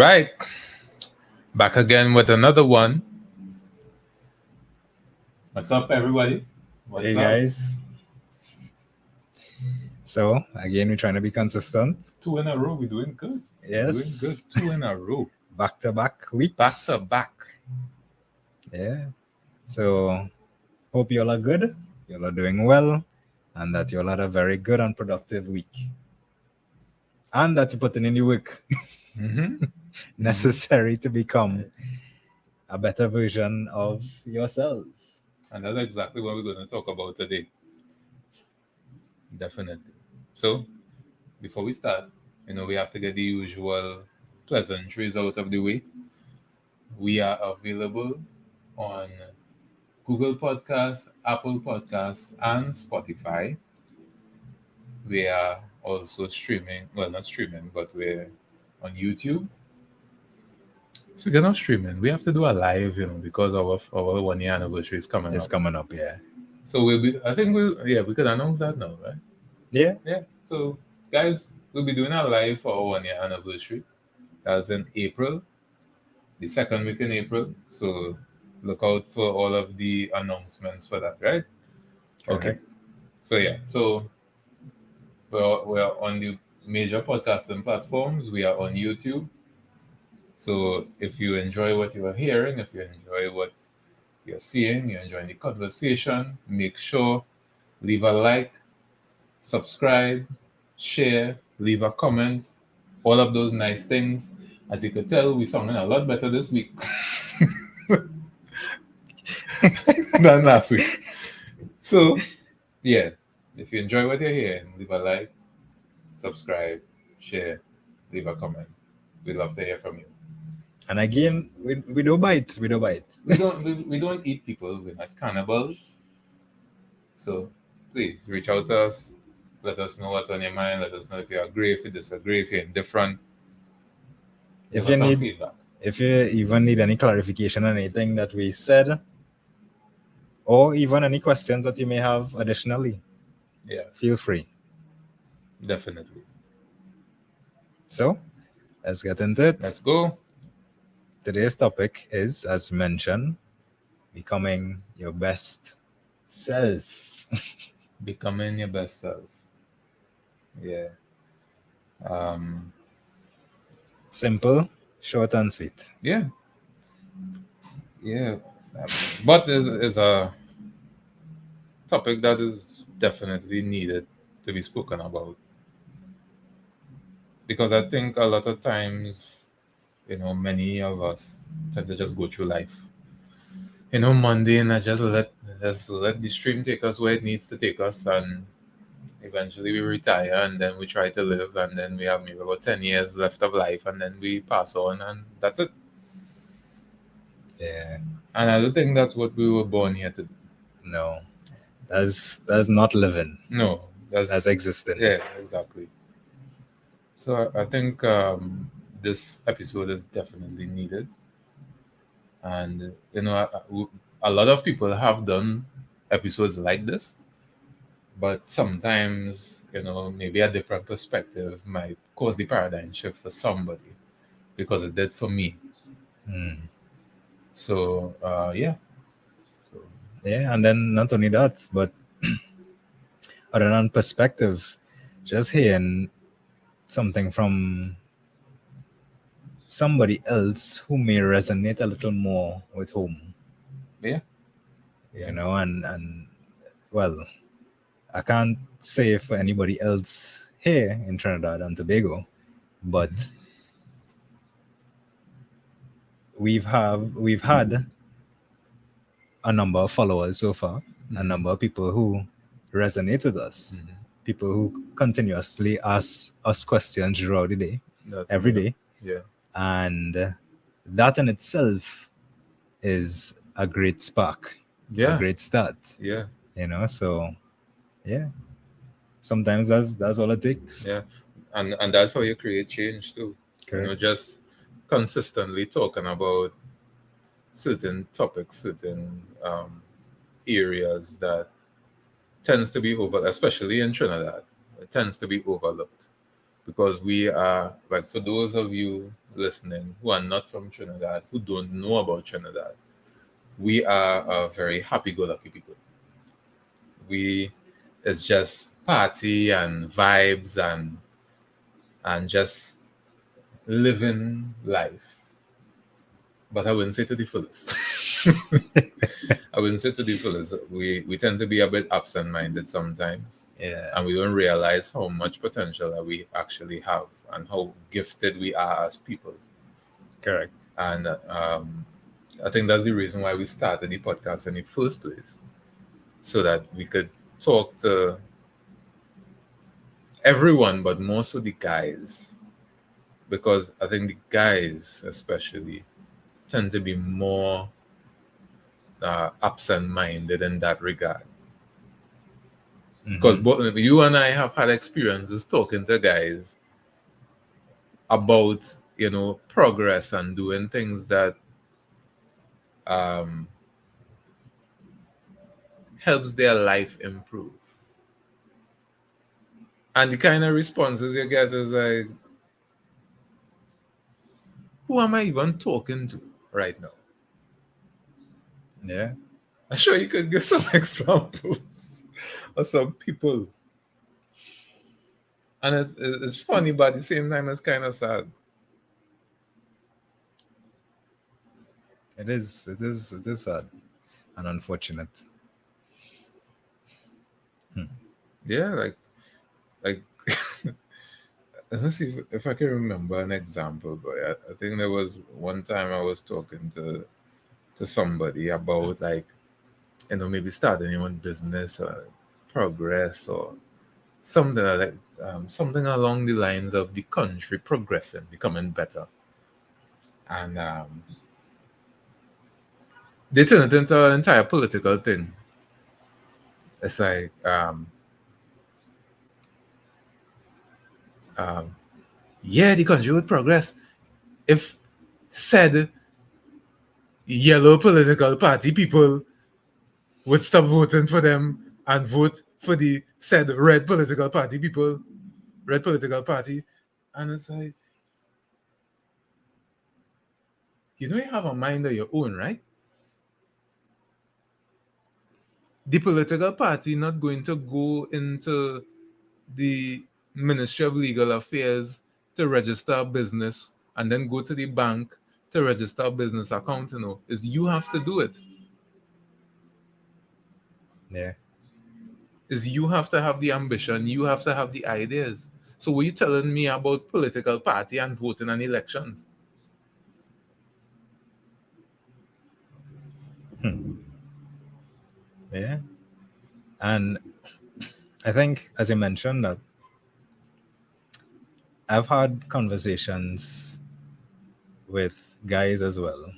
right, back again with another one. What's up, everybody? What's Hey up? guys. So again, we're trying to be consistent. Two in a row. We're doing good. Doing good. Yes. Two in a row. Back-to-back Back weeks. to back. Yeah. So hope you all are good. You all are doing well, and that you all had a very good and productive week, and that you're putting in the work Mm-hmm. necessary to become a better version of yourselves. And that's exactly what we're going to talk about today. Definitely. So, before we start, we have to get the usual pleasantries out of the way. We are available on Google Podcasts, Apple Podcasts, and Spotify. We are also streaming, well, not streaming, but we're on YouTube. Speaking of streaming, we have to do a live, because our 1 year anniversary is coming It's up. coming up, yeah. So I think we could announce that now, right? Yeah. Yeah. So, guys, we'll be doing a live for our 1 year anniversary. That's in April, the second week in April. So, look out for all of the announcements for that, right? Okay. Correct. So, yeah. So, we're on the major podcasting platforms. We are on YouTube. So if you enjoy what you are hearing, if you enjoy what you're seeing, you're enjoying the conversation, make sure leave a like, subscribe, share, leave a comment, all of those nice things. As you could tell, we sounding a lot better this week than last week. So yeah, if you enjoy what you're hearing, leave a like, subscribe, share, leave a comment. We'd love to hear from you. And again, we don't bite. We don't bite. We don't eat people. We're not cannibals. So please reach out to us. Let us know what's on your mind. Let us know if you agree, if you disagree, if you're indifferent. Give If us you some need feedback. If you even need any clarification on anything that we said, or even any questions that you may have additionally, Yeah, feel free. definitely. So, let's get into it. Let's go. Today's topic is, as mentioned, becoming your best self. Becoming your best self. Yeah. Um. Simple, short, and sweet. Yeah. Yeah. But is a topic that is definitely needed to be spoken about, because I think a lot of times, many of us tend to just go through life, mundane, and just let the stream take us where it needs to take us, and eventually we retire, and then we try to live, and then we have maybe about 10 years left of life, and then we pass on, and that's it. Yeah. And I don't think that's what we were born here to do. No, that's not living. No, That's existing. yeah, exactly. So I think this episode is definitely needed, and a lot of people have done episodes like this, but sometimes maybe a different perspective might cause the paradigm shift for somebody, because it did for me. Mm. So yeah. So, Yeah, and then not only that, but other than perspective, just hearing something from somebody else who may resonate a little more with home, yeah, yeah, and well, I can't say for anybody else here in Trinidad and Tobago, but we've had a number of followers so far, a number of people who resonate with us, people who continuously ask us questions throughout the day, every day, yeah, and that in itself is a great spark, a yeah, great start. yeah, So yeah, sometimes that's all it takes. yeah, and that's how you create change too. Correct. Just consistently talking about certain topics, certain areas that tends to be over, especially in Trinidad, it tends to be overlooked. because we are, like, for those of you listening who are not from Trinidad, who don't know about Trinidad, we are a very happy-go-lucky people. We, it's just party and vibes and just living life. But I wouldn't say to the fullest. I wouldn't say to the fullest. We tend to be a bit absent-minded sometimes, Yeah. and we don't realize how much potential that we actually have and how gifted we are as people. Correct. And I think that's the reason why we started the podcast in the first place, so that we could talk to everyone, but more so the guys, because I think the guys especially tend to be more absent-minded in that regard. Because both you and I have had experiences talking to guys about, progress and doing things that helps their life improve. And the kind of responses you get is like, who am I even talking to right now? Yeah. I'm sure you could give some examples of some people. And it's funny, but at the same time, it's kind of sad. It is sad and unfortunate. Yeah, like let me see if I can remember an example. But I think there was one time I was talking to somebody about, like, maybe starting your own business or progress or something like something along the lines of the country progressing, becoming better. And they turn it into an entire political thing. It's like yeah, the country would progress if said yellow political party people would stop voting for them and vote for the said red political party people, red political party. And it's like, you have a mind of your own, right? The political party not going to go into the Ministry of Legal Affairs to register a business and then go to the bank to register a business account, is you have to do it. Yeah. Is you have to have the ambition, you have to have the ideas. So what you telling me about political party and voting and elections? Yeah. And I think, as you mentioned, that I've had conversations with guys as well.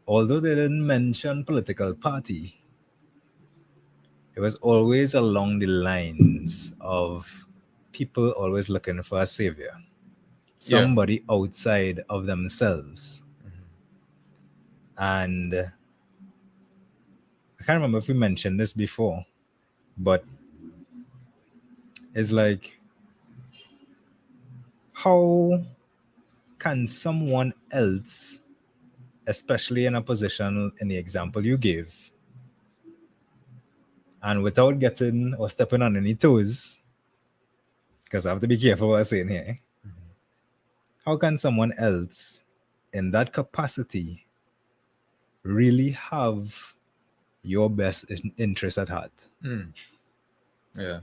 Although they didn't mention political party, it was always along the lines of people always looking for a savior, somebody outside of themselves. And I can't remember if we mentioned this before, but it's like, how can someone else, especially in a position in the example you gave, and without getting or stepping on any toes, because I have to be careful what I'm saying here, how can someone else in that capacity really have your best interest at heart? Yeah.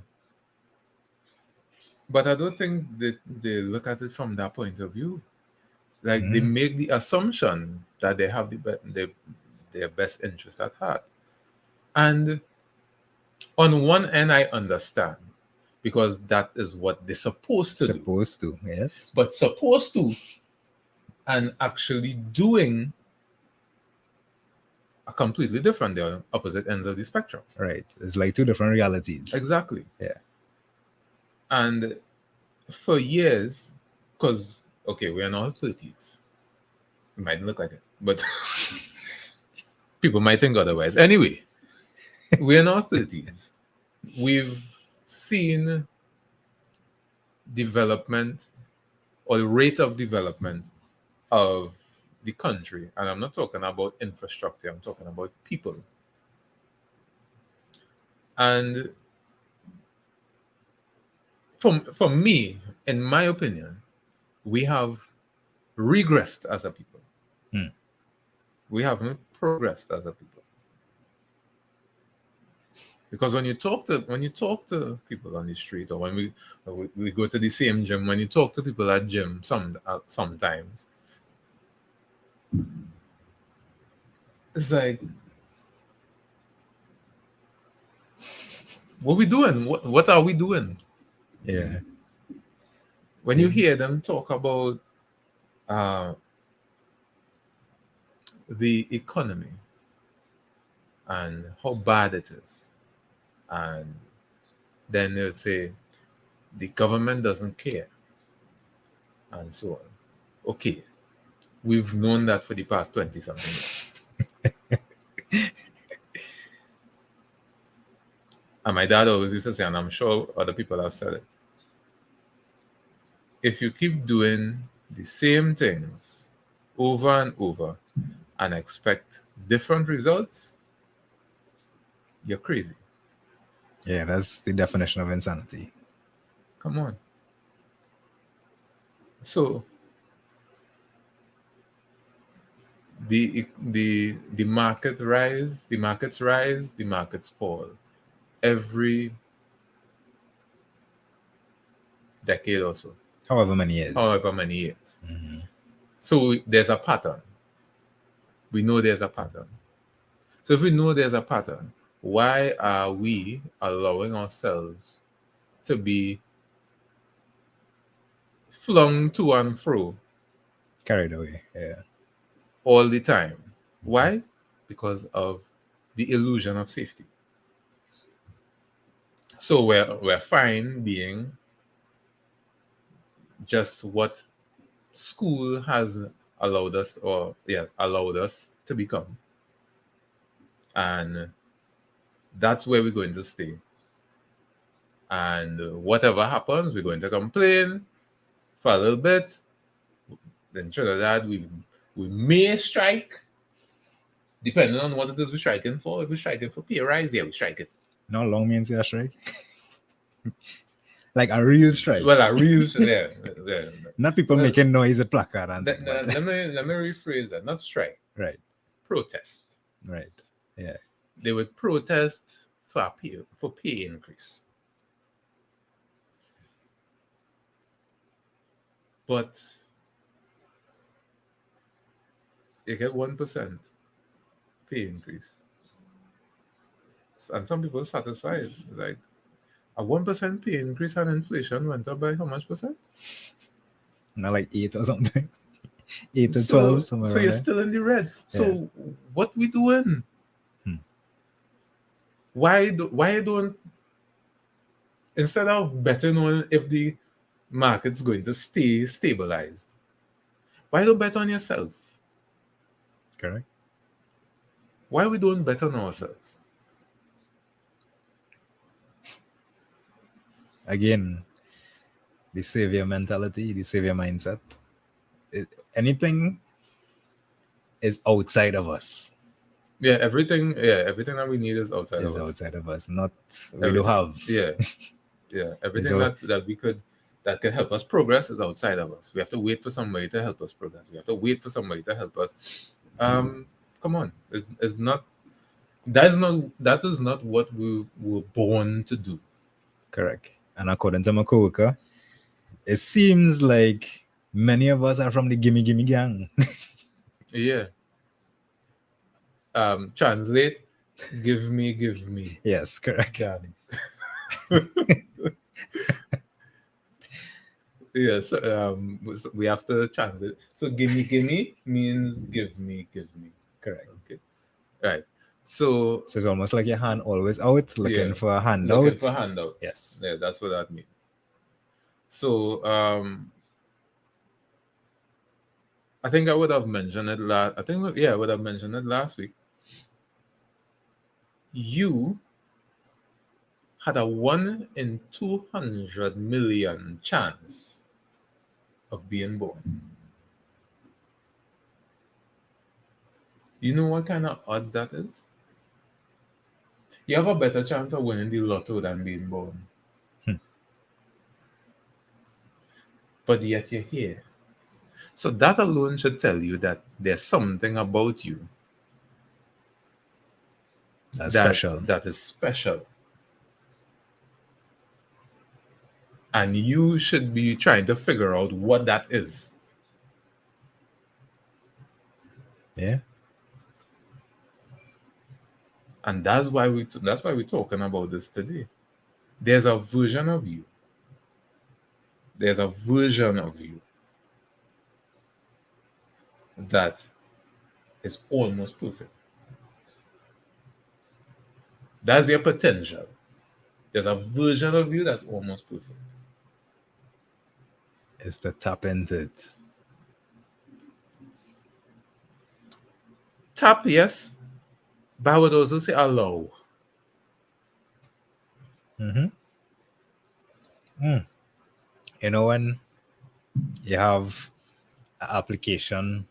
But I don't think they look at it from that point of view. Like, they make the assumption that they have their best interest at heart. And on one end, I understand, because that is what they're supposed to do. Supposed to, yes. But supposed to and actually doing are completely different. They're on opposite ends of the spectrum. Right. It's like two different realities. Exactly. Yeah. And for years, because, okay, we're in our 30s. It might look like it, but people might think otherwise. Anyway, we're in our 30s. We've seen development or the rate of development of the country, and I'm not talking about infrastructure, I'm talking about people. And for me, in my opinion, we have regressed as a people. Hmm. We haven't progressed as a people. Because when you talk to people on the street, or when we go to the same gym, when you talk to people at gym, sometimes it's like, what we doing? What are we doing? Yeah. When you hear them talk about uh, the economy and how bad it is, and then they'll say the government doesn't care, and so on. Okay, we've known that for the past 20 something years. And my dad always used to say, and I'm sure other people have said it, if you keep doing the same things over and over and expect different results, you're crazy. Yeah, that's the definition of insanity. Come on. So the markets rise, the markets fall every decade or so, However many years. however many years. Mhm. So there's a pattern. We know there's a pattern. So if we know there's a pattern, why are we allowing ourselves to be flung to and fro Carried away. Yeah. all the time? Why? Because of the illusion of safety. So we're fine being just what school has allowed us to become, and that's where we're going to stay. And whatever happens, we're going to complain for a little bit. Then Trinidad, we may strike, depending on what it is we're striking for. If we're striking for pay rise, yeah, we strike it. No long means a strike. Like a real strike. Well, a real yeah. Not people making noise with placard and Let thing, me rephrase that. Not strike. right. Protest. Right. Yeah. They would protest for pay increase. But you get 1% pay increase. And some people are satisfied. Like a 1% pay increase and inflation went up by how much percent? Not like 8 or something. 8 to 12, somewhere So around you're there. still in the red. So what we doing? Hmm. Why don't instead of betting on if the market's going to stay stabilized, why don't bet on yourself? Correct. Why we don't bet on ourselves? Again, the savior mentality, the savior mindset. Anything is outside of us. Yeah, everything that we need is outside Is of us. outside of us. Not we Everything. don't have. Yeah. Everything So- that we could that can help us progress is outside of us. We have to wait for somebody to help us progress. We have to wait for somebody to help us. Come on. It's not that is not what we were born to do. Correct. And according to my coworker, it seems like many of us are from the gimme gimme gang. Yeah. Translate, give me. Yes, correct. Damn. Yes, so we have to translate. So gimme means give me. Correct. Okay. Right. So So it's almost like your hand always out looking Yeah. for a handout. looking for handouts. Yes. Yeah, that's what that means. So I think I would have mentioned it I would have mentioned it last week. You had a 1 in 200 million chance of being born. You know what kind of odds that is? You have a better chance of winning the lotto than being born. But yet you're here. So that alone should tell you that there's something about you That's special. that is special. And you should be trying to figure out what that is. Yeah. And that's why we're talking about this today. There's a version of you. There's a version of you that is almost perfect. That's your potential. There's a version of you that's almost perfect. It's to tap into it. Tap, yes. But I would also say allow. You know, when you have an application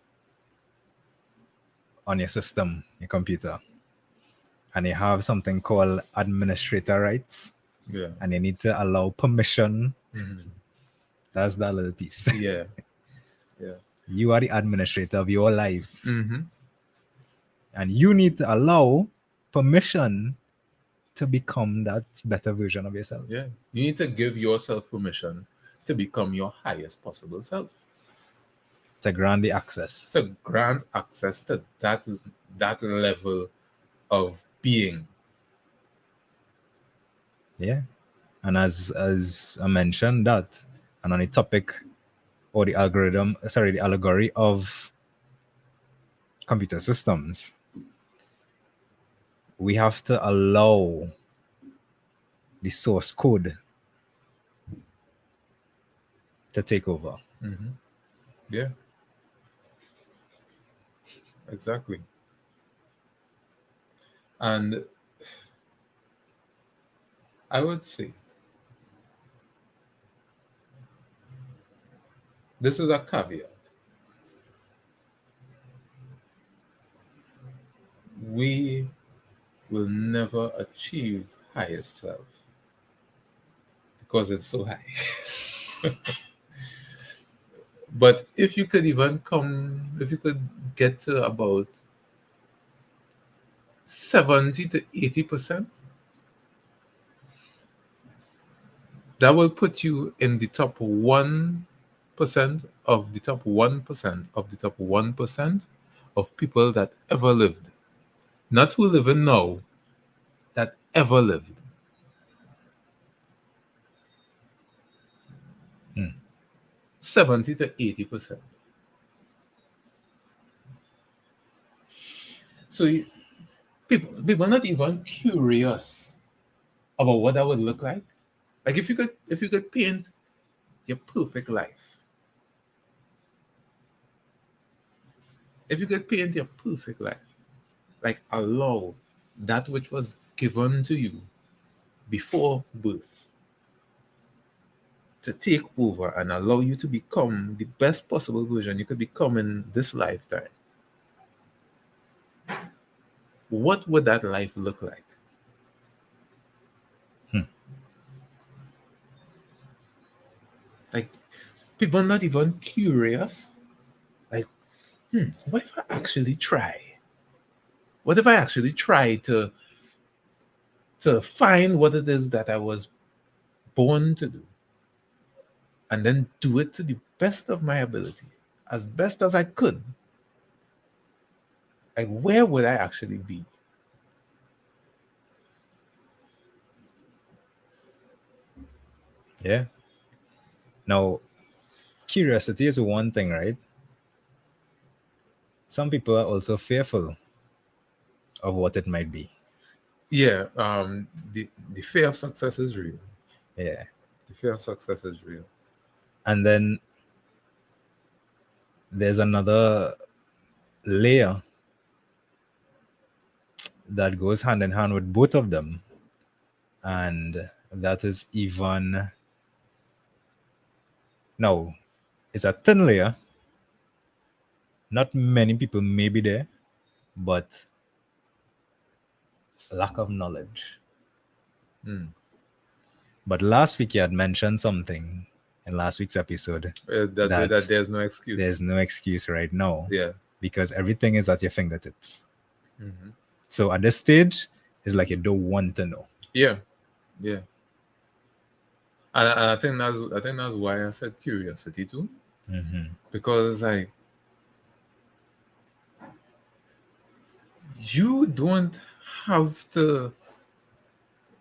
on your system, your computer, and you have something called administrator rights, Yeah. and you need to allow permission, Mhm. that's that little piece. Yeah. Yeah. You are the administrator of your life, Mm-hmm. and you need to allow permission to become that better version of yourself. Yeah. You need to give yourself permission to become your highest possible self. To grant the access. To grant access to that level of being. Yeah. And as I mentioned that, and on the topic or the allegory of computer systems, we have to allow the source code to take over. Mm-hmm. Yeah. Exactly. And I would say this is a caveat. We will never achieve highest self because it's so high. But if you could get to about 70 to 80%, that will put you in the top 1% of the top 1% of the top 1% of people that ever lived. Not who live in now, that ever lived. 70 to 80%. So people are not even curious about what that would look like. Like if you could paint your perfect life. If you could paint your perfect life, like allow that which was given to you before birth to take over and allow you to become the best possible version you could become in this lifetime, what would that life look like? Like, people are not even curious. Like, what if I actually try? What if I actually try to find what it is that I was born to do? And then do it to the best of my ability, as best as I could. Like, where would I actually be? Yeah. Now, curiosity is one thing, right? Some people are also fearful of what it might be. Yeah, the fear of success is real. Yeah. The fear of success is real. And then there's another layer that goes hand in hand with both of them. And that is even now, it's a thin layer. Not many people may be there, but lack of knowledge. Mm. But last week you had mentioned something in last week's episode That there's no excuse. there's no excuse right now Yeah. because everything is at your fingertips. Mm-hmm. So at this stage, it's like you don't want to know. Yeah. Yeah. And I think that's why I said curiosity too. Mm-hmm. Because like you don't have to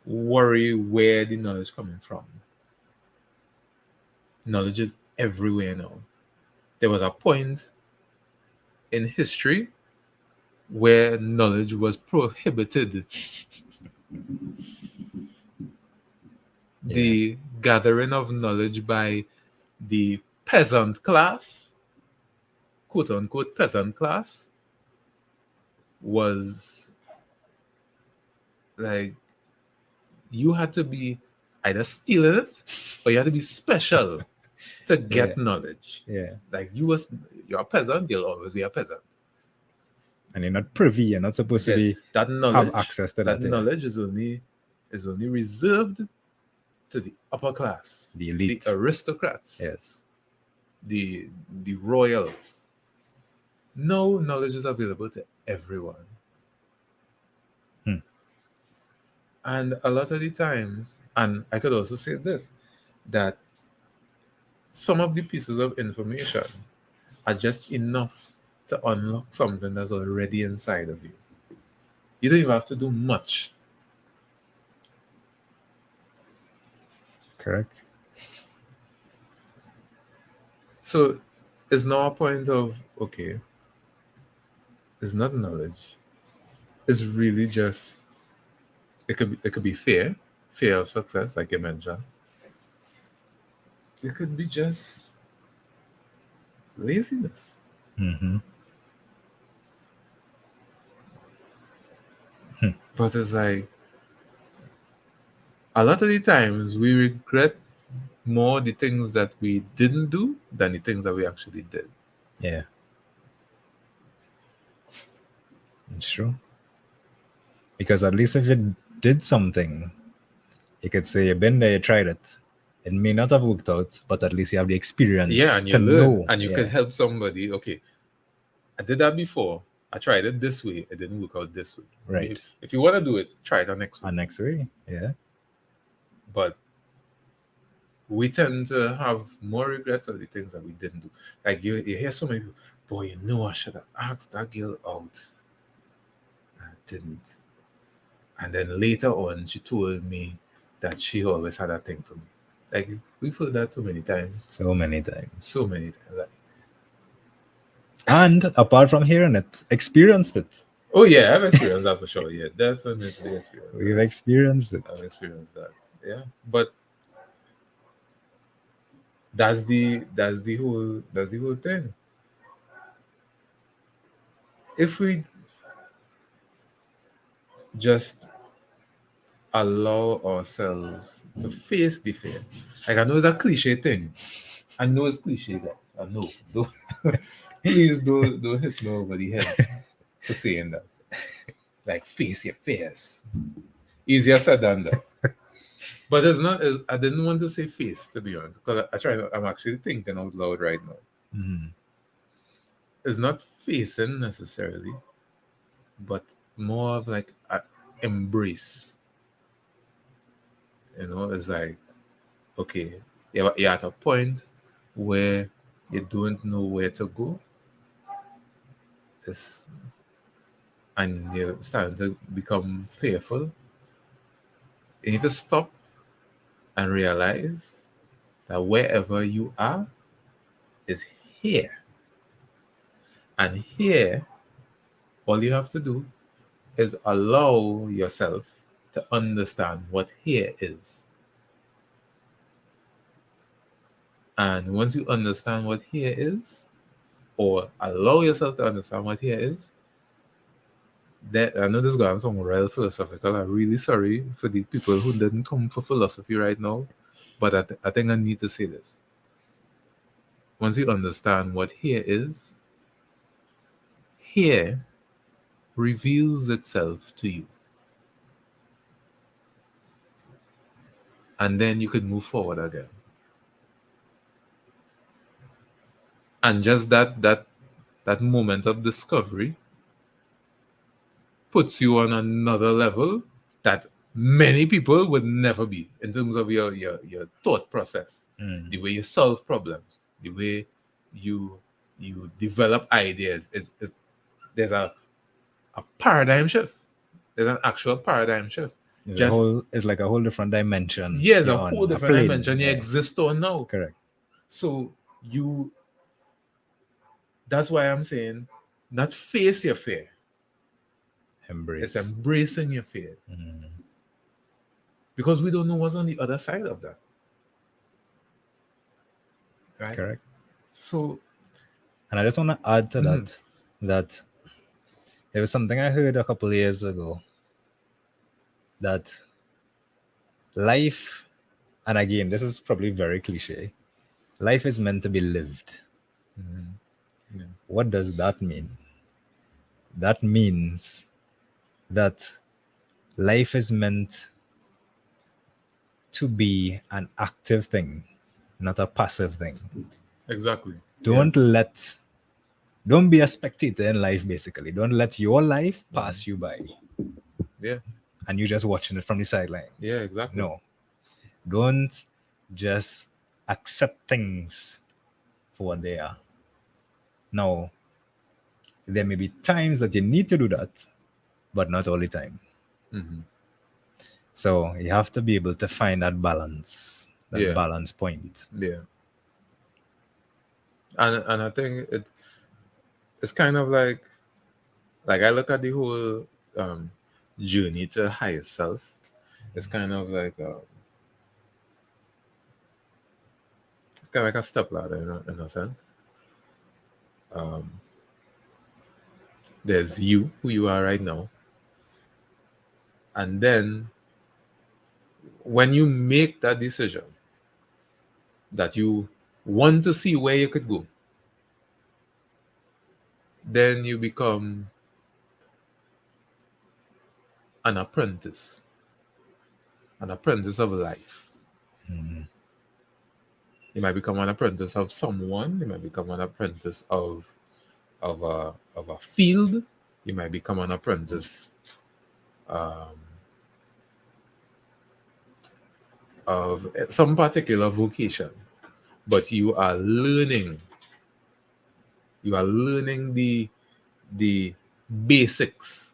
worry where the knowledge coming from. Knowledge is everywhere now. There was a point in history where knowledge was prohibited. The gathering of knowledge by the peasant class, quote unquote peasant class, was like you had to be either stealing it or you had to be special to get knowledge. Yeah. Like you're a peasant, you'll always be a peasant. And you're not privy, you're not supposed to be that knowledge, have access to that. Knowledge is only reserved to the upper class, The elite, the aristocrats, yes, the royals. No, knowledge is available to everyone. And a lot of the times, and I could also say this, that some of the pieces of information are just enough to unlock something that's already inside of you. You don't even have to do much. Correct. So it's now a point of, okay, it's not knowledge. It's really just, it could be fear of success, like you mentioned. It could be just laziness. Mm-hmm. But it's like, a lot of the times we regret more the things that we didn't do than the things that we actually did. Yeah. It's true. Because at least if you did something, you could say you've been there, you tried it. It may not have worked out, but at least you have the experience. Yeah, and you learn, and you could help somebody. Okay, I did that before. I tried it this way. It didn't work out this way. Right. If you want to do it, try it next way. Next way, yeah. But we tend to have more regrets of the things that we didn't do. Like you hear so many people, boy, I should have asked that girl out. I didn't. And then later on, she told me that she always had a thing for me. Like we've heard that so many times. So many times. Like, and apart from hearing it, experienced it. Oh yeah, I've experienced that for sure. Yeah, definitely experienced. We've experienced it. I've experienced that. Yeah, but that's the whole thing. If we just allow ourselves to face the fear, like I know it's a cliche thing. I know it's cliche, guys. I know. Please don't hit me over the head for saying that. Like face your fears. Easier said than that. But it's not. I didn't want to say face, to be honest, because I'm actually thinking out loud right now. Mm-hmm. It's not facing necessarily, but more of like an embrace. You know, it's like, okay, you're at a point where you don't know where to go. And you're starting to become fearful. You need to stop and realize that wherever you are is here. And here, all you have to do is allow yourself to understand what here is. And once you understand what here is, or allow yourself to understand what here is, that I know this is going to sound real philosophical. I'm really sorry for the people who didn't come for philosophy right now, but I think I need to say this. Once you understand what here is, here reveals itself to you. And then you could move forward again. And just that moment of discovery puts you on another level that many people would never be in terms of your thought process, the way you solve problems, the way you develop ideas. There's a paradigm shift. There's an actual paradigm shift. It's like a whole different dimension. Yes, you're a whole on, different plane. dimension you exist on now. Correct. So that's why I'm saying, not face your fear. Embrace. It's embracing your fear. Because we don't know what's on the other side of that. Right? Correct. So, and I just want to add to that there was something I heard a couple of years ago, that life, and again, this is probably very cliche, life is meant to be lived. Yeah. What does that mean? That means that life is meant to be an active thing, not a passive thing. Exactly. Don't be a spectator in life, basically. Don't let your life pass you by. Yeah. And you're just watching it from the sidelines. Yeah, exactly. No. Don't just accept things for what they are. No. There may be times that you need to do that, but not all the time. So you have to be able to find that balance, balance point. Yeah. And I think it's kind of like I look at the whole journey to higher self. It's kind of like it's kind of like a stepladder in a sense. There's you, who you are right now, and then when you make that decision that you want to see where you could go, then you become an apprentice of life. You might become an apprentice of someone. You might become an apprentice of a field. You might become an apprentice of some particular vocation. But you are learning. You are learning the basics,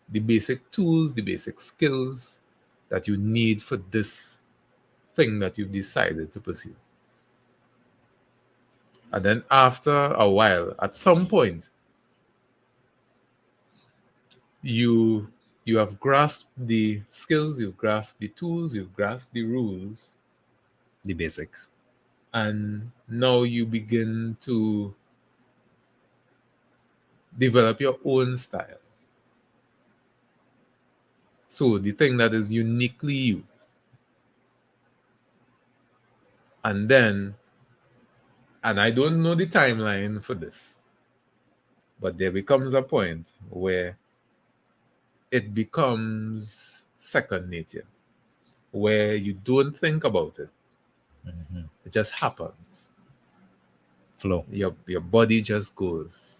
the basic tools, the basic skills that you need for this thing that you've decided to pursue. And then after a while, at some point, you have grasped the skills, you've grasped the tools, you've grasped the rules, the basics, and now you begin to develop your own style. So the thing that is uniquely you. And then, and I don't know the timeline for this, but there becomes a point where it becomes second nature, where you don't think about it. It just happens. Flow. Your body just goes.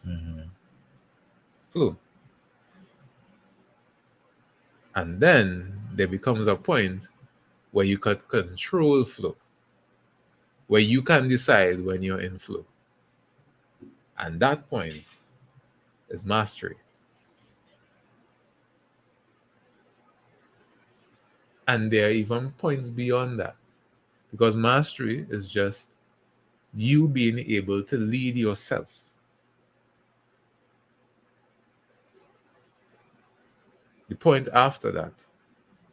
Flow. And then there becomes a point where you can control flow, where you can decide when you're in flow. And that point is mastery. And there are even points beyond that, because mastery is just you being able to lead yourself. The point after that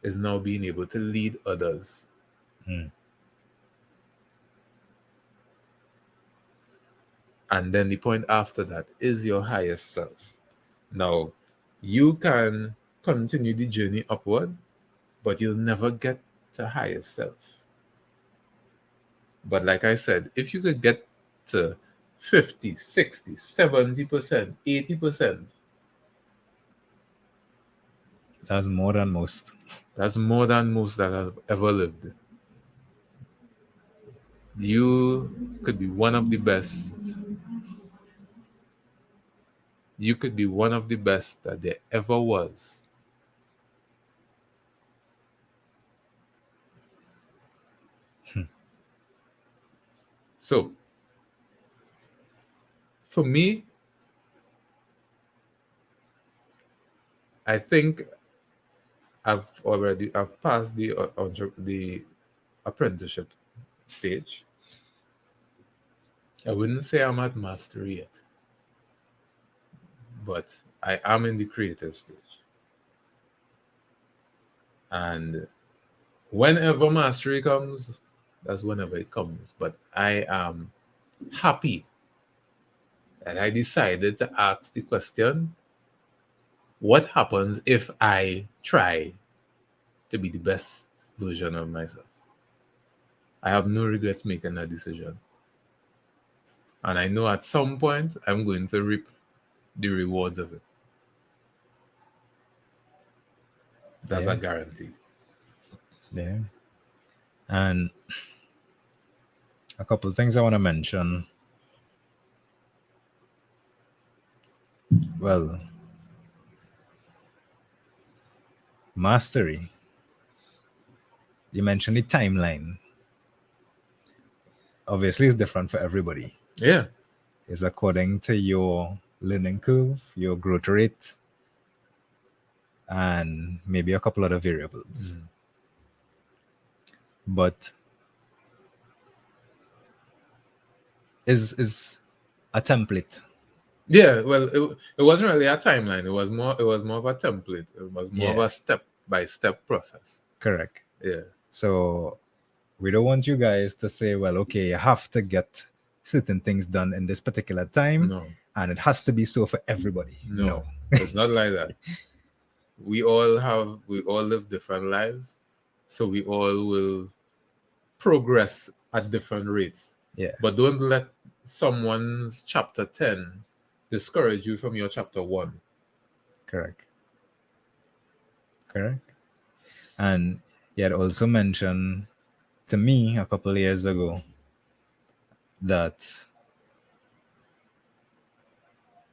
is now being able to lead others. And then the point after that is your highest self. Now, You can continue the journey upward, but you'll never get to higher self. But like I said, if you could get to 50, 60, 70%, 80%, That's more than most. that's more than most that have ever lived. You could be one of the best. You could be one of the best that there ever was. So, for me, I think I've passed the apprenticeship stage. I wouldn't say I'm at mastery yet, but I am in the creative stage. And whenever mastery comes, that's whenever it comes. But I am happy that I decided to ask the question, what happens if I try to be the best version of myself? I have no regrets making that decision. And I know at some point I'm going to reap the rewards of it. That's Yeah. a guarantee. Yeah. And a couple of things I want to mention. Well, mastery. You mentioned the timeline. Obviously, it's different for everybody. Yeah. It's according to your learning curve, your growth rate, and maybe a couple other variables. But is a template. Yeah, well, it wasn't really a timeline. It was more of a template. It was more of Yeah. a step by step process. Correct. Yeah. So we don't want you guys to say, well, okay, you have to get certain things done in this particular time, No. and it has to be so for everybody. No. It's not like that. We all live different lives, so we all will progress at different rates. Yeah. But don't let someone's chapter 10 discourage you from your chapter 1. Correct. And he had also mentioned to me a couple of years ago that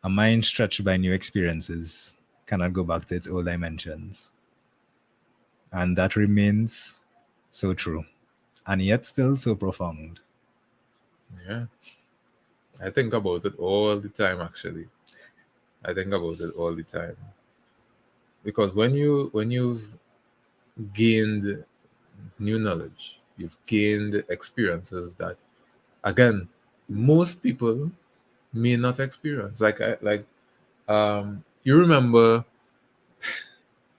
a mind stretched by new experiences cannot go back to its old dimensions. And that remains so true, and yet still so profound. Yeah. I think about it all the time, actually. I think about it all the time. Because when you've gained new knowledge, you've gained experiences that, again, most people may not experience. You remember,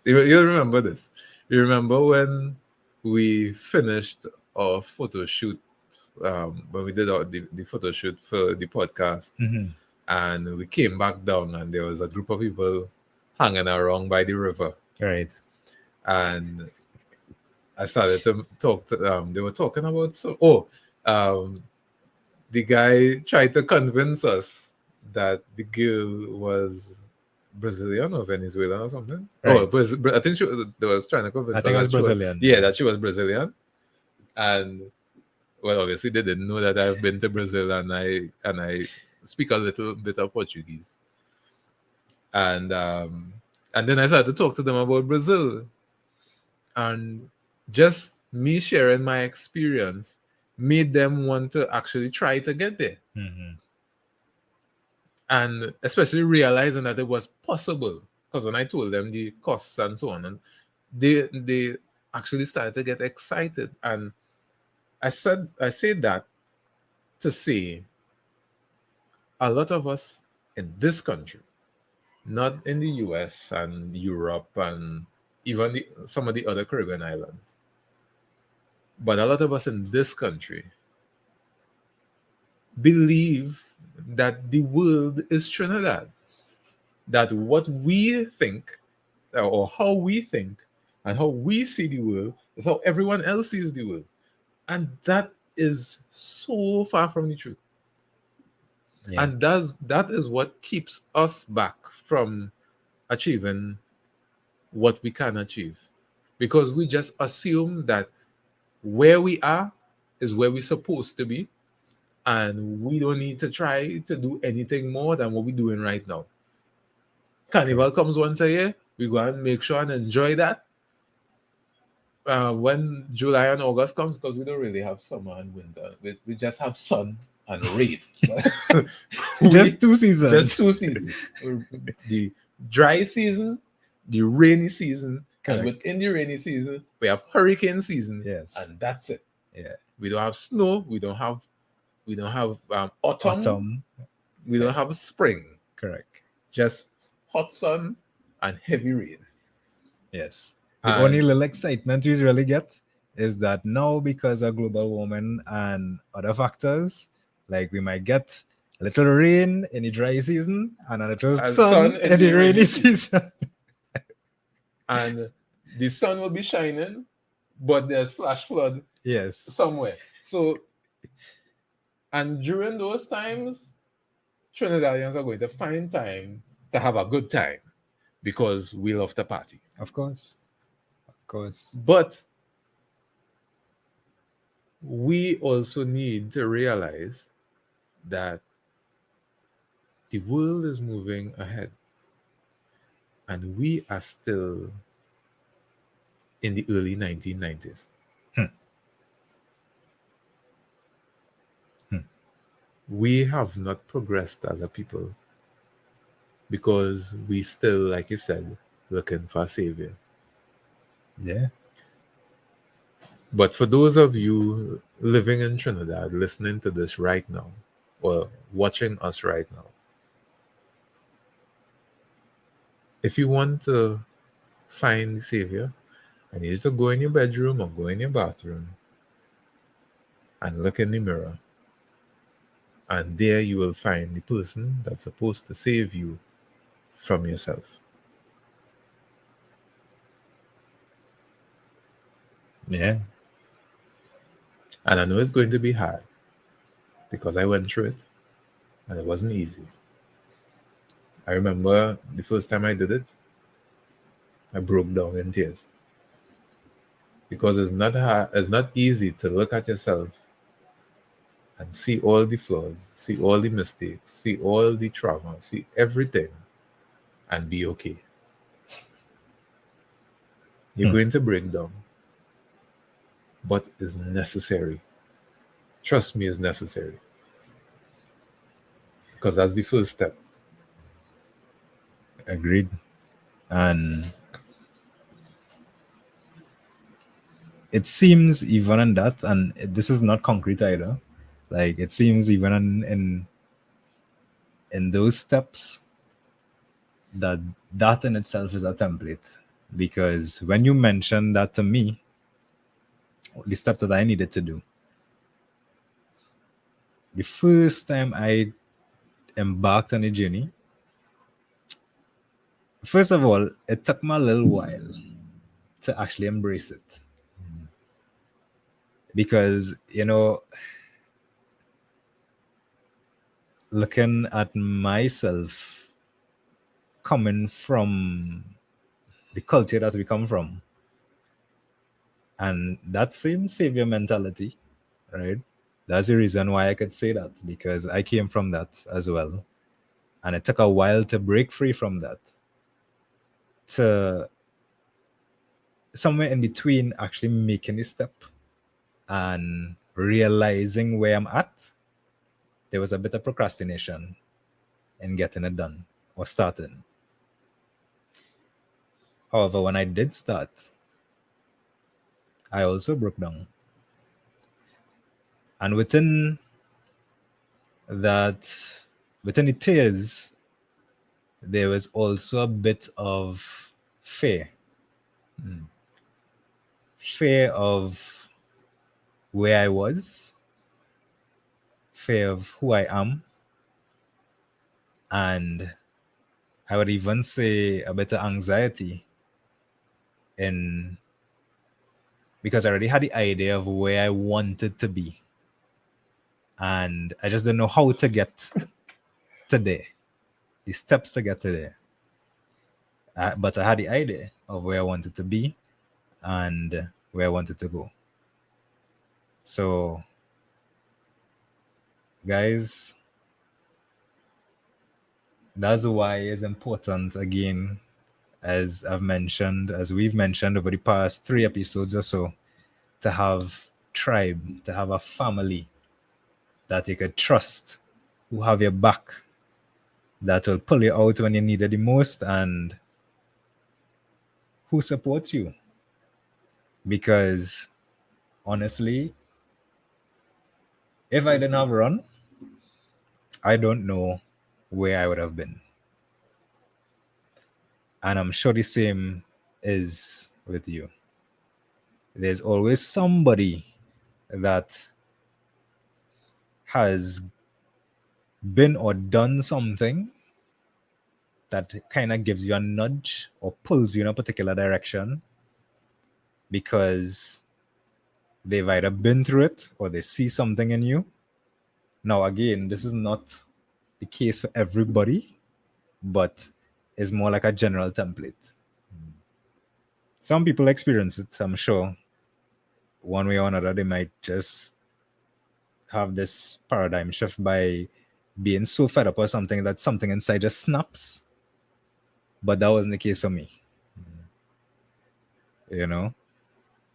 you'll remember this. You remember when we finished our photo shoot, when we did the photo shoot for the podcast, and we came back down, and there was a group of people hanging around by the river. Right. And I started to talk to them. They were talking about the guy tried to convince us that the girl was Brazilian or Venezuelan or something. Right. I think they was trying to convince I think us it was Brazilian. that she was Brazilian. And well, obviously they didn't know that I've been to Brazil and I speak a little bit of Portuguese. And then I started to talk to them about Brazil. And just me sharing my experience made them want to actually try to get there. And especially realizing that it was possible. Because when I told them the costs and so on, and they actually started to get excited. And I said that to say a lot of us in this country, not in the US and Europe and even some of the other Caribbean islands, but a lot of us in this country believe that the world is Trinidad. that what we think, or how we think and how we see the world, is how everyone else sees the world. And that is so far from the truth. Yeah. And that is what keeps us back from achieving what we can achieve. Because we just assume that where we are is where we're supposed to be, and we don't need to try to do anything more than what we're doing right now. Carnival comes once a year, we go and make sure and enjoy that. When July and August comes, because we don't really have summer and winter, we just have sun and rain. Just 2 seasons. Just 2 seasons. The dry season, the rainy season, Correct. and within the rainy season, we have hurricane season. Yes. And that's it. Yeah. We don't have snow. We don't have autumn. We don't have spring. Correct. Just hot sun and heavy rain. Yes. The only little excitement we really get is that now, because of global warming and other factors, like we might get a little rain in the dry season and a little sun in the rainy season. And the sun will be shining, but there's flash flood Yes. somewhere. So, and during those times, Trinidadians are going to find time to have a good time because we love to party. Of course. But we also need to realize that the world is moving ahead, and we are still in the early 1990s. We have not progressed as a people because we still, like you said, looking for a savior. Yeah. But for those of you living in Trinidad, listening to this right now, or watching us right now, if you want to find the savior, I need you to go in your bedroom or go in your bathroom and look in the mirror. And there you will find the person that's supposed to save you from yourself. Yeah. And I know it's going to be hard because I went through it and it wasn't easy. I remember the first time I did it, I broke down in tears. Because it's not hard, it's not easy to look at yourself and see all the flaws, see all the mistakes, see all the trauma, see everything and be okay. You're going to break down. But it's necessary. Trust me, it's necessary. Because that's the first step. Agreed. And it seems even in that, and this is not concrete either, like it seems even in those steps that in itself is a template. Because when you mentioned that to me, the steps that I needed to do, the first time I embarked on a journey, first of all, it took me a little while to actually embrace it. Because, looking at myself coming from the culture that we come from, and that same savior mentality, right? That's the reason why I could say that, because I came from that as well. And it took a while to break free from that, to somewhere in between actually making a step and realizing where I'm at. There was a bit of procrastination in getting it done or starting. However, when I did start, I also broke down. And within the tears, there was also a bit of fear. Fear of where I was, fear of who I am, and I would even say a bit of anxiety in because I already had the idea of where I wanted to be. And I just didn't know how to get to there, the steps to get to there. But I had the idea of where I wanted to be and where I wanted to go. So, guys, that's why it's important, again, as I've mentioned, as we've mentioned over the past 3 episodes or so, to have tribe, to have a family that you could trust, who have your back, that will pull you out when you need it the most, and who supports you. Because honestly, if I didn't have Run, I don't know where I would have been. And I'm sure the same is with you. There's always somebody that has been or done something that kind of gives you a nudge or pulls you in a particular direction because they've either been through it or they see something in you. Now, again, this is not the case for everybody, but it's more like a general template. Some people experience it, I'm sure. One way or another, they might just have this paradigm shift by being so fed up or something that something inside just snaps. But that wasn't the case for me. You know?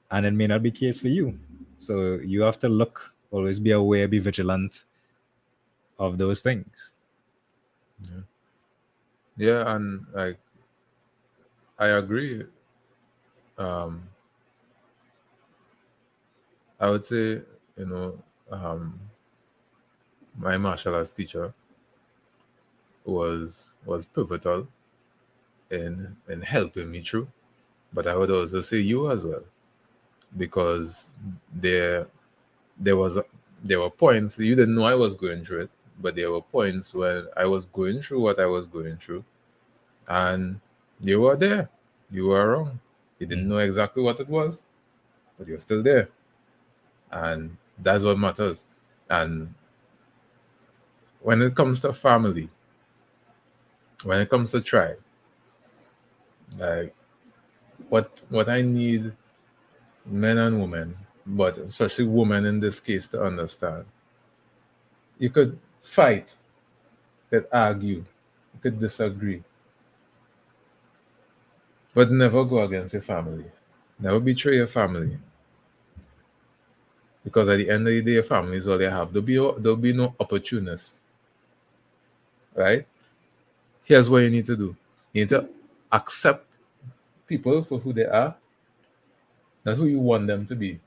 And it may not be the case for you. So you have to look, always be aware, be vigilant of those things. Yeah, and like I agree. I would say, you know, my martial arts teacher was pivotal in helping me through. But I would also say you as well, because there there was there were points you didn't know I was going through it, but there were points when I was going through what I was going through, and you were there. You were around. You didn't know exactly what it was, but you're still there, and that's what matters. And when it comes to family, when it comes to tribe, like what I need men and women, but especially women in this case, to understand, you could fight, you could argue, you could disagree, but never go against your family. Never betray your family. Because at the end of the day, your family is all they have. There'll be no opportunists. Right? Here's what you need to do. You need to accept people for who they are. That's who you want them to be.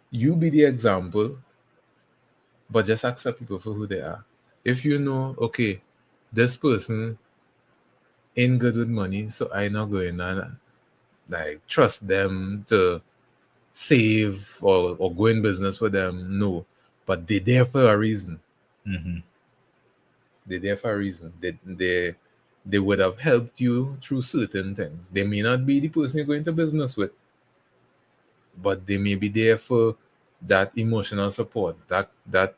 You be the example, but just accept people for who they are. If you know, okay, this person ain't good with money, so I not going and like trust them to save or go in business with them. No. But they're there for a reason. They're there for a reason. They would have helped you through certain things. They may not be the person you're going to business with, but they may be there for that emotional support. That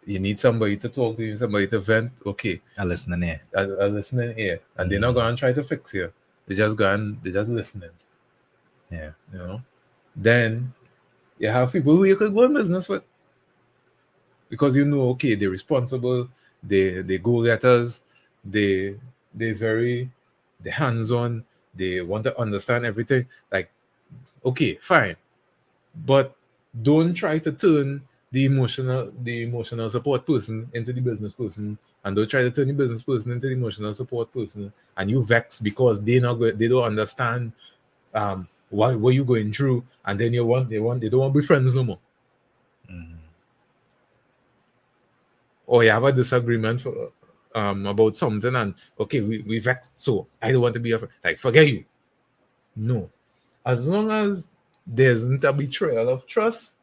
you need somebody to talk to, you somebody to vent. Okay, A listening ear. a listening ear, and they're not going to try to fix you. They're just listening. Yeah. You know. Then you have people who you could go in business with, because you know, okay, they're responsible, they go getters, they're hands-on, they want to understand everything. Like, okay, fine. But don't try to turn the emotional support person into the business person, and don't try to turn the business person into the emotional support person, and you vex because they don't understand what you're going through, and then they don't want to be friends no more. Or you have a disagreement about something, and okay, we vexed, so I don't want to be a friend. Like, forget you. No. As long as there isn't a betrayal of trust,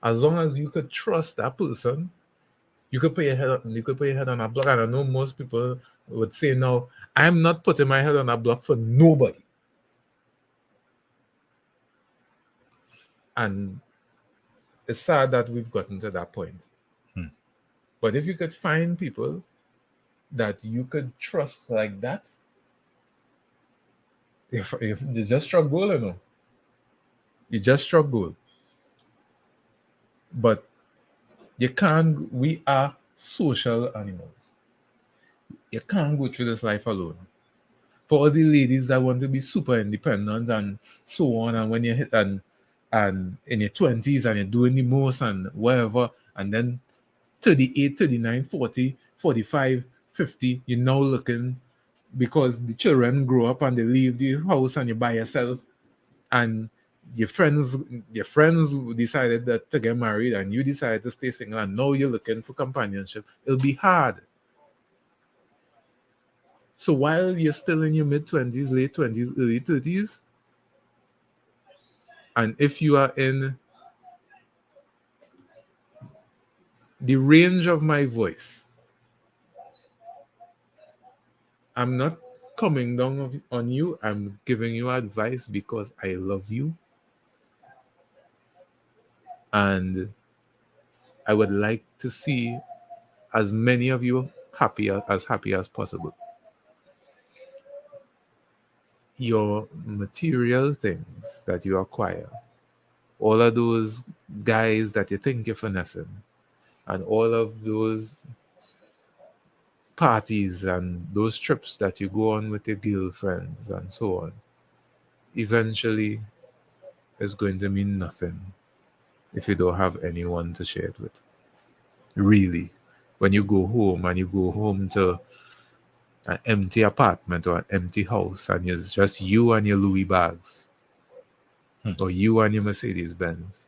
as long as you could trust that person, You could put your head on a block. And I know most people would say no, I'm not putting my head on a block for nobody. And it's sad that we've gotten to that point. But if you could find people that you could trust like that, if you just struck gold, you just struck gold. But you can't. We are social animals. You can't go through this life alone. For all the ladies that want to be super independent and so on, and when you hit and in your 20s and you're doing the most and whatever, and then 38, 39, 40, 45, 50, you're now looking because the children grow up and they leave the house and you're by yourself, and your friends decided that to get married and you decided to stay single, and now you're looking for companionship. It'll be hard. So while you're still in your mid-20s, late 20s, early 30s, and if you are in the range of my voice, I'm not coming down on you. I'm giving you advice because I love you. And I would like to see as many of you happy as possible. Your material things that you acquire, all of those guys that you think you're finessing, and all of those parties and those trips that you go on with your girlfriends and so on, eventually is going to mean nothing if you don't have anyone to share it with. Really, when you go home and you go home to an empty apartment or an empty house and it's just you and your Louis bags or you and your Mercedes Benz,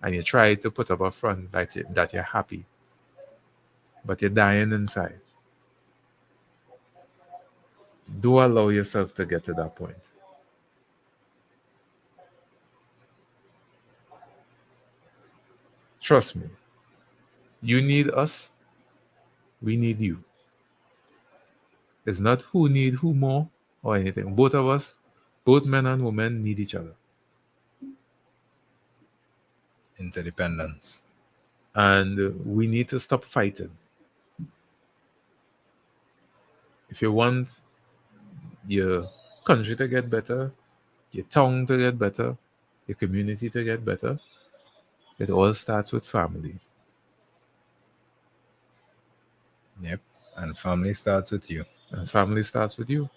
and you try to put up a front that you're happy, but you're dying inside. Do allow yourself to get to that point. Trust me. You need us. We need you. It's not who need who more or anything. Both of us, both men and women, need each other. Interdependence. And we need to stop fighting. If you want your country to get better, your town to get better, your community to get better, it all starts with family. Yep. And family starts with you. And family starts with you.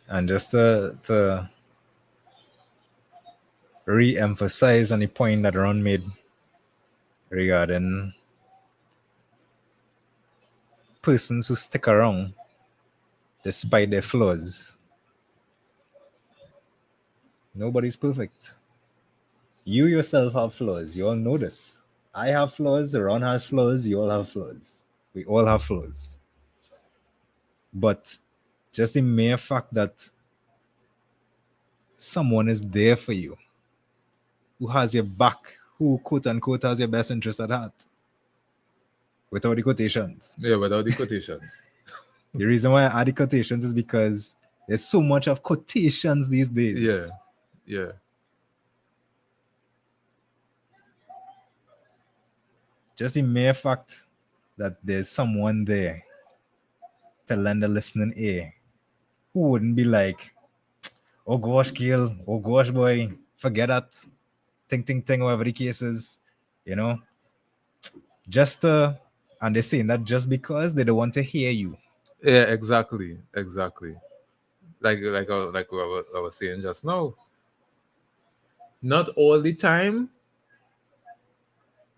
And just to re-emphasize on the point that Ron made regarding persons who stick around despite their flaws. Nobody's perfect. You yourself have flaws. You all know this. I have flaws. Ron has flaws. You all have flaws. We all have flaws. But just the mere fact that someone is there for you, who has your back, who quote unquote has your best interest at heart, without the quotations. Yeah, without the quotations. The reason why I add the quotations is because there's so much of quotations these days. Yeah. Just the mere fact that there's someone there to lend a listening ear, who wouldn't be like, oh gosh, Gil, oh gosh, boy, forget that, ting, whatever the case is, you know, and they're saying that just because they don't want to hear you. Yeah, exactly. Like I was saying just now. Not all the time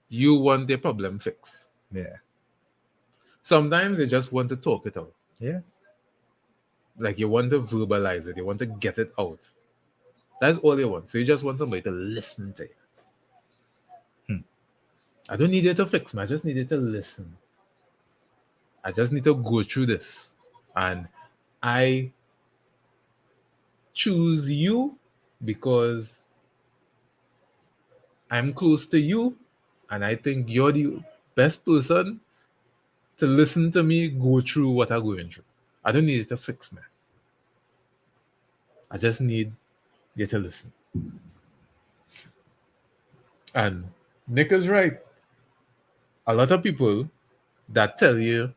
you want the problem fixed. Yeah. Sometimes you just want to talk it out. Yeah. Like you want to verbalize it. You want to get it out. That's all you want. So you just want somebody to listen to you. I don't need you to fix me. I just need you to listen. I just need to go through this. And I choose you because I'm close to you and I think you're the best person to listen to me go through what I'm going through. I don't need you to fix me. I just need you to listen. And Nick is right. A lot of people that tell you,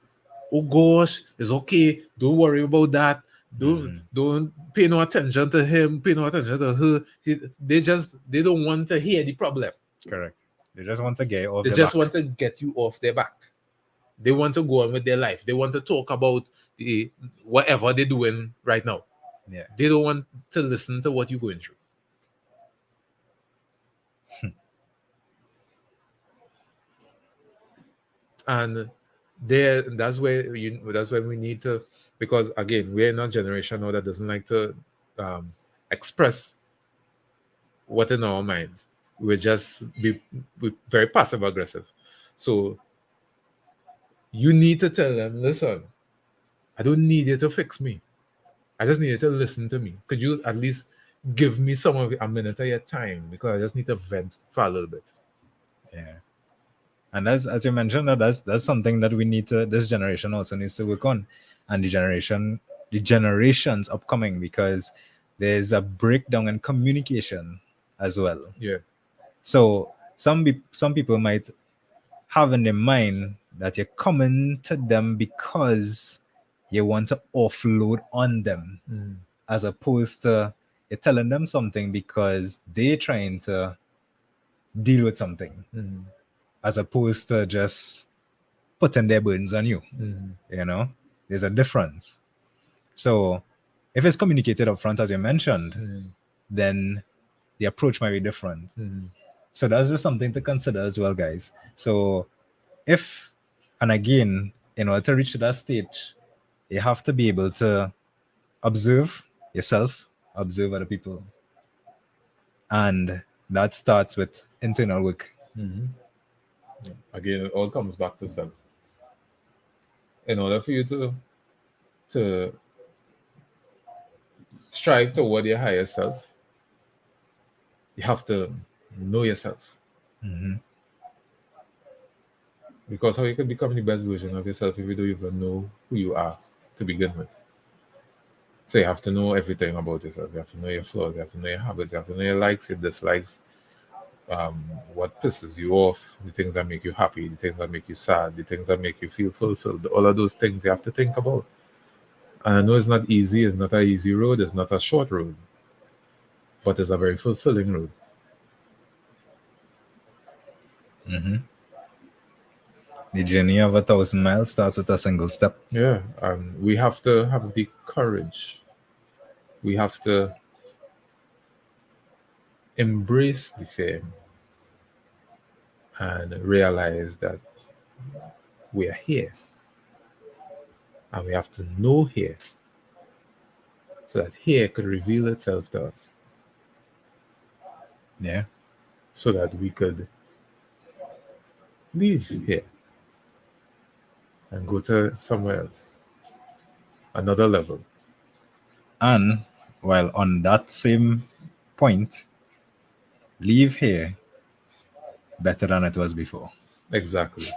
"Oh gosh, it's okay. Don't worry about that. Don't pay no attention to him. Pay no attention to her." They don't want to hear the problem. Correct. They just want to get off They the just back. want to get you off their back. They want to go on with their life. They want to talk about whatever they're doing right now. Yeah. They don't want to listen to what you're going through. And that's where we need to, because again, we're in a generation now that doesn't like to express what in our minds. We're just be very passive aggressive. So you need to tell them, listen, I don't need you to fix me. I just need you to listen to me. Could you at least give me a minute of your time, because I just need to vent for a little bit. Yeah. And as you mentioned, that's something that we need to, this generation also needs to work on, and the generations upcoming, because there's a breakdown in communication as well. Yeah. So some people might have in their mind that you're coming to them because you want to offload on them, as opposed to you're telling them something because they're trying to deal with something, as opposed to just putting their burdens on you. You know, there's a difference. So if it's communicated up front, as you mentioned, then the approach might be different. So that's just something to consider as well, guys. So and again, in order to reach that stage, you have to be able to observe yourself, observe other people. And that starts with internal work. Again, it all comes back to self. In order for you to strive toward your higher self, you have to know yourself. Because how you can become the best version of yourself if you don't even know who you are to begin with? So you have to know everything about yourself. You have to know your flaws. You have to know your habits. You have to know your likes, your dislikes, what pisses you off, the things that make you happy, the things that make you sad, the things that make you feel fulfilled. All of those things you have to think about. And I know it's not easy. It's not an easy road. It's not a short road. But it's a very fulfilling road. The journey of 1,000 miles starts with a single step. Yeah, and we have to have the courage. We have to embrace the fear and realize that we are here. And we have to know here, so that here could reveal itself to us. Yeah. So that we could leave here and go to somewhere else, another level. And while on that same point, leave here better than it was before. Exactly.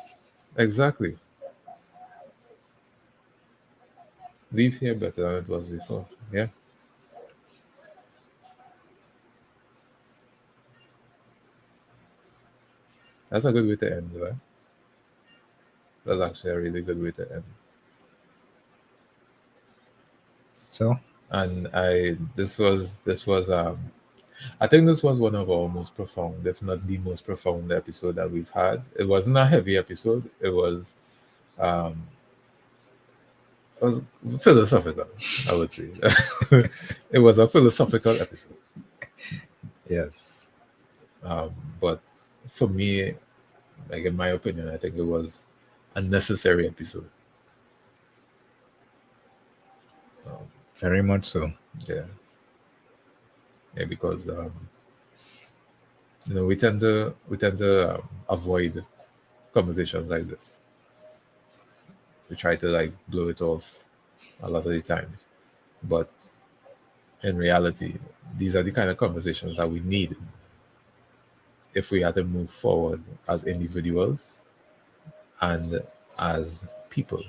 Leave here better than it was before. Yeah. That's a good way to end, right? That's actually a really good way to end. So, and this was I think this was one of our most profound, if not the most profound episode that we've had. It wasn't a heavy episode. It was philosophical, I would say. It was a philosophical episode. yes. But for me, like in my opinion, I think it was a necessary episode. Very much so. Yeah, because we tend to avoid conversations like this. We try to like blow it off a lot of the times, but in reality, these are the kind of conversations that we need if we are to move forward as individuals and as people,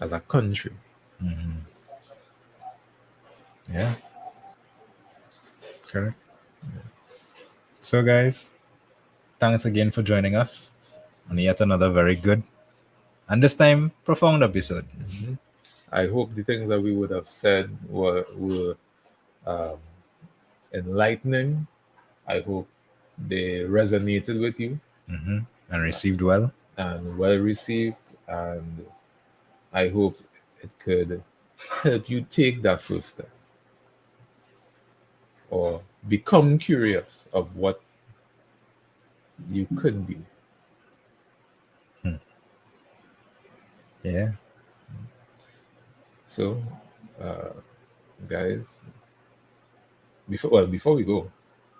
as a country. Yeah. Correct. So, guys, thanks again for joining us on yet another very good and this time profound episode. I hope the things that we would have said were um, enlightening. I hope they resonated with you And received well. and well received, and I hope it could help you take that first step or become curious of what you could be. Yeah. So, guys, before we go,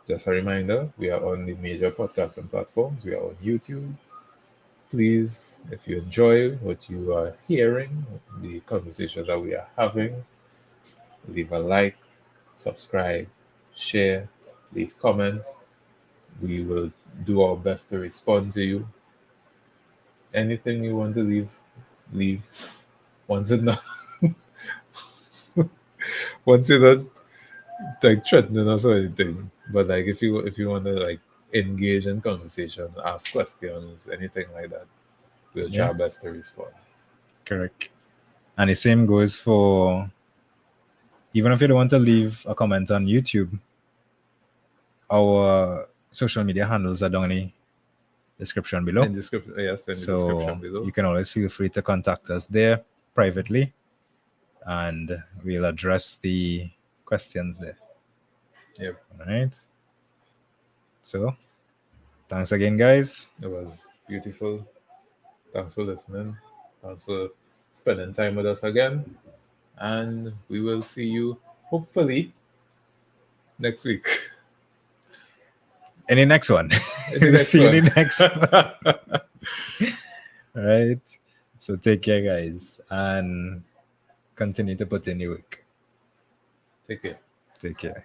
just a reminder: we are on the major podcasting platforms. We are on YouTube. Please, if you enjoy what you are hearing, the conversations that we are having, leave a like, subscribe, share, leave comments. We will do our best to respond to you. Anything you want to leave. Once it's not, once it's not like threatening us or anything, but like if you want to like engage in conversation, ask questions, anything like that, we'll try our best to respond. Correct. And the same goes for even if you don't want to leave a comment on YouTube, our social media handles are down in the description below. In the description, yes, in the description below. You can always feel free to contact us there privately, and we'll address the questions there. Yep. All right. So, thanks again, guys. It was beautiful. Thanks for listening. Thanks for spending time with us again. And we will see you hopefully next week. In the next one. See you in the next one. All right. So take care, guys, and continue to put in your work. Take care. Take care.